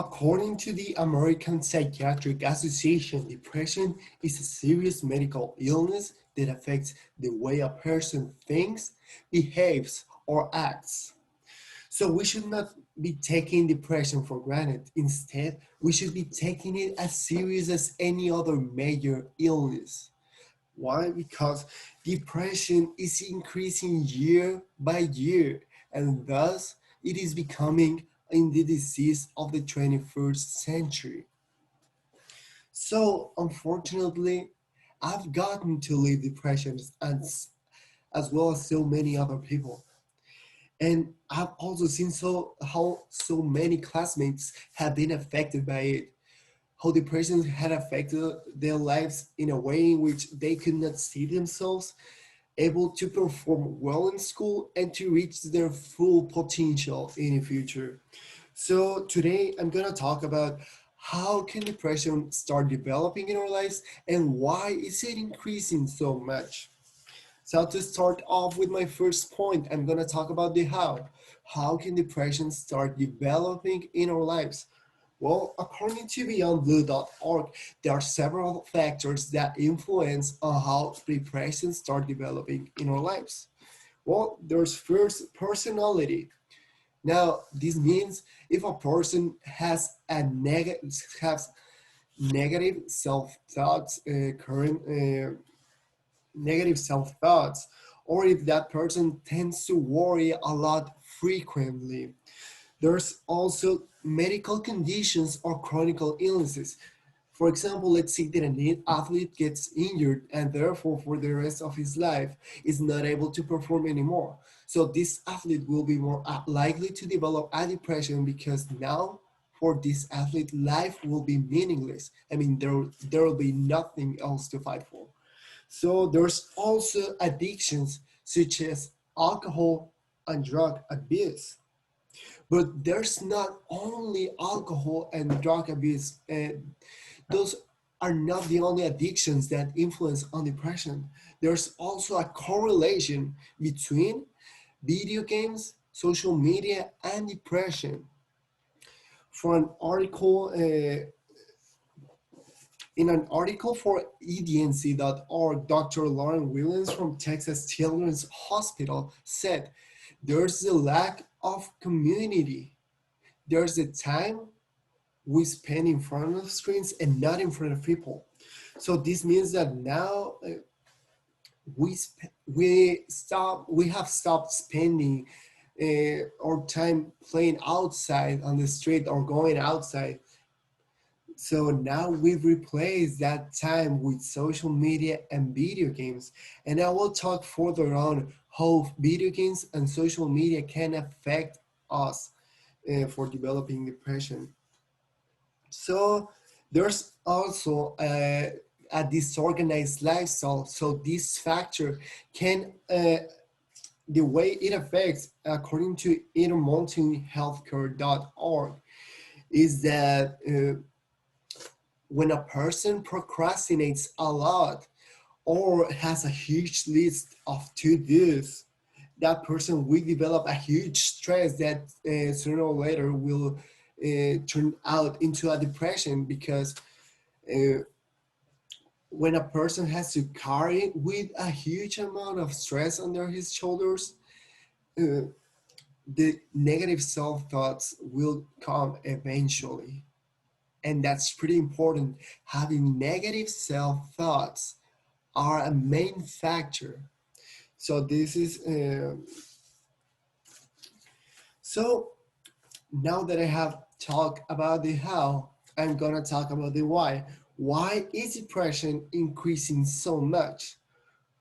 According to the American Psychiatric Association, depression is a serious medical illness that affects the way a person thinks, behaves, or acts. So we should not be taking depression for granted. Instead, we should be taking it as serious as any other major illness. Why? Because depression is increasing year by year, and thus it is becoming in the disease of the 21st century. So, unfortunately, I've gotten to live depression as well as so many other people. And I've also seen how so many classmates have been affected by it, how depression had affected their lives in a way in which they could not see themselves able to perform well in school and to reach their full potential in the future. So today I'm gonna talk about how can depression start developing in our lives and why is it increasing so much. So to start off with my first point, I'm gonna talk about the how. How can depression start developing in our lives? Well, according to beyondblue.org, there are several factors that influence on how depression start developing in our lives. Well, there's first personality. Now, this means if a person has negative self thoughts, current negative self thoughts, or if that person tends to worry a lot frequently. There's also medical conditions or chronic illnesses. For example, let's say that an athlete gets injured and therefore for the rest of his life is not able to perform anymore. So this athlete will be more likely to develop a depression because now for this athlete, life will be meaningless. I mean, there will be nothing else to fight for. So there's also addictions such as alcohol and drug abuse. But there's not only alcohol and drug abuse. Those are not the only addictions that influence on depression. There's also a correlation between video games, social media, and depression. For an article, in an article for EDNC.org, Dr. Lauren Williams from Texas Children's Hospital said, there's a lack of community. There's a time we spend in front of screens and not in front of people. So this means that now we have stopped spending our time playing outside on the street or going outside. So now we've replaced that time with social media and video games. And I will talk further on how video games and social media can affect us for developing depression. So there's also a disorganized lifestyle. So this factor can, the way it affects, according to intermountainhealthcare.org, is that when a person procrastinates a lot or has a huge list of to-dos, that person will develop a huge stress that sooner or later will turn out into a depression because when a person has to carry with a huge amount of stress under his shoulders, the negative self-thoughts will come eventually. And that's pretty important. Having negative self-thoughts are a main factor. So this is, so now that I have talked about the how, I'm gonna talk about the why. Why is depression increasing so much?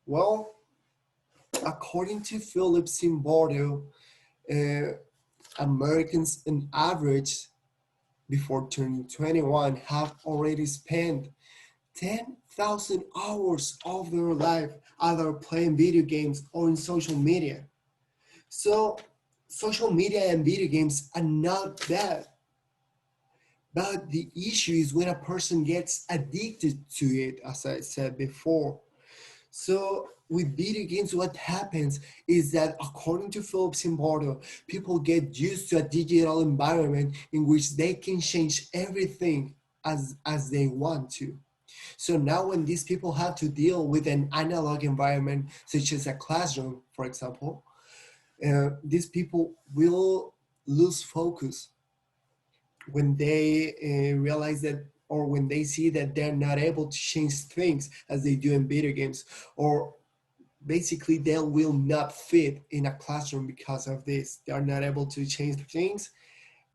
Well, according to Philip Zimbardo, Americans on average before turning 21 have already spent 10,000 hours of their life either playing video games or in social media. So social media and video games are not bad. But the issue is when a person gets addicted to it, as I said before. So with video games, what happens is that according to Philip Zimbardo, people get used to a digital environment in which they can change everything as they want to. So now when these people have to deal with an analog environment, such as a classroom, for example, these people will lose focus when they realize that, or when they see that they're not able to change things as they do in video games, or basically they will not fit in a classroom because of this. They are not able to change things,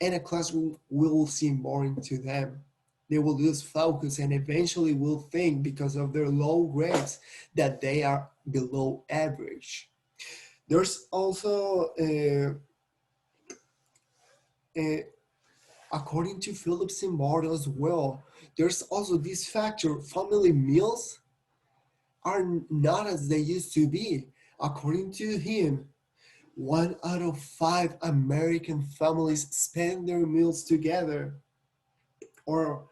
and a classroom will seem boring to them. They will lose focus and eventually will think, because of their low grades, that they are below average. There's also, uh, according to Philip Zimbardo as well, there's also this factor: family meals are not as they used to be. According to him, 1 out of 5 American families spend their meals together, or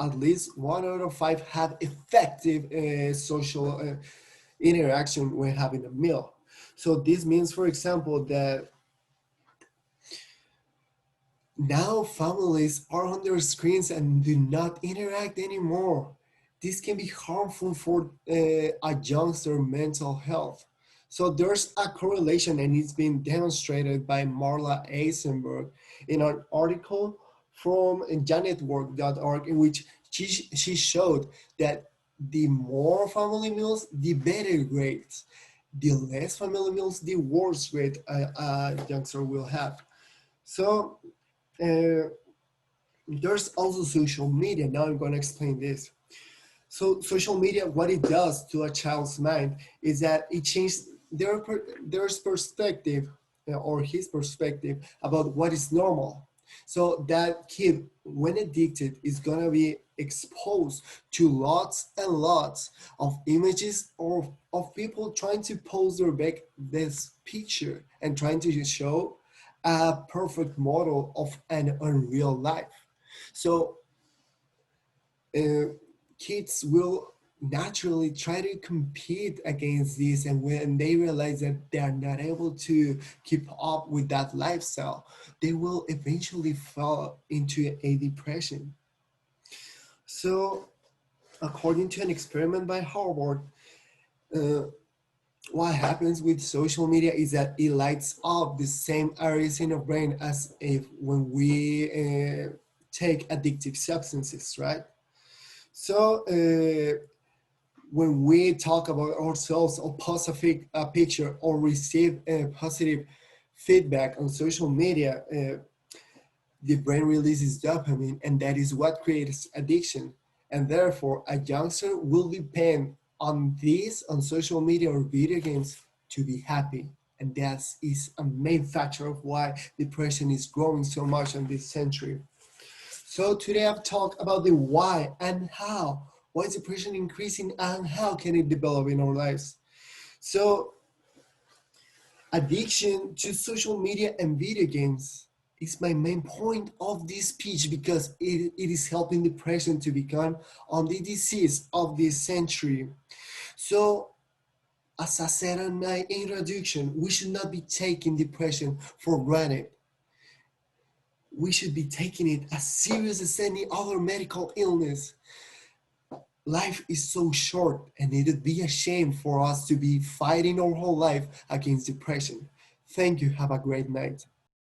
at least 1 out of 5 have effective social interaction when having a meal. So this means, for example, that now families are on their screens and do not interact anymore. This can be harmful for a youngster mental health. So there's a correlation, and it's been demonstrated by Marla Eisenberg in an article from janetwork.org, in which she showed that the more family meals, the better grades. The less family meals, the worse grade a youngster will have. So uh, there's also social media. Now I'm going to explain this. So social media, what it does to a child's mind is that it changes their perspective, or his perspective about what is normal. So that kid, when addicted, is gonna be exposed to lots and lots of images or of people trying to pose their back this picture and trying to show a perfect model of an unreal life. So uh, kids will naturally try to compete against this, and when they realize that they are not able to keep up with that lifestyle, they will eventually fall into a depression. So according to an experiment by Harvard, uh, what happens with social media is that it lights up the same areas in our brain as if when we take addictive substances, right? So when we talk about ourselves or post a picture or receive a positive feedback on social media, the brain releases dopamine, and that is what creates addiction. And therefore, a youngster will depend on this, on social media or video games, to be happy. And that is a main factor of why depression is growing so much in this century. So today I've talked about the why and how. Why is depression increasing and how can it develop in our lives? So addiction to social media and video games is my main point of this speech, because it is helping depression to become on the disease of this century. So as I said in my introduction, we should not be taking depression for granted. We should be taking it as serious as any other medical illness. Life is so short, and it would be a shame for us to be fighting our whole life against depression. Thank you. Have a great night.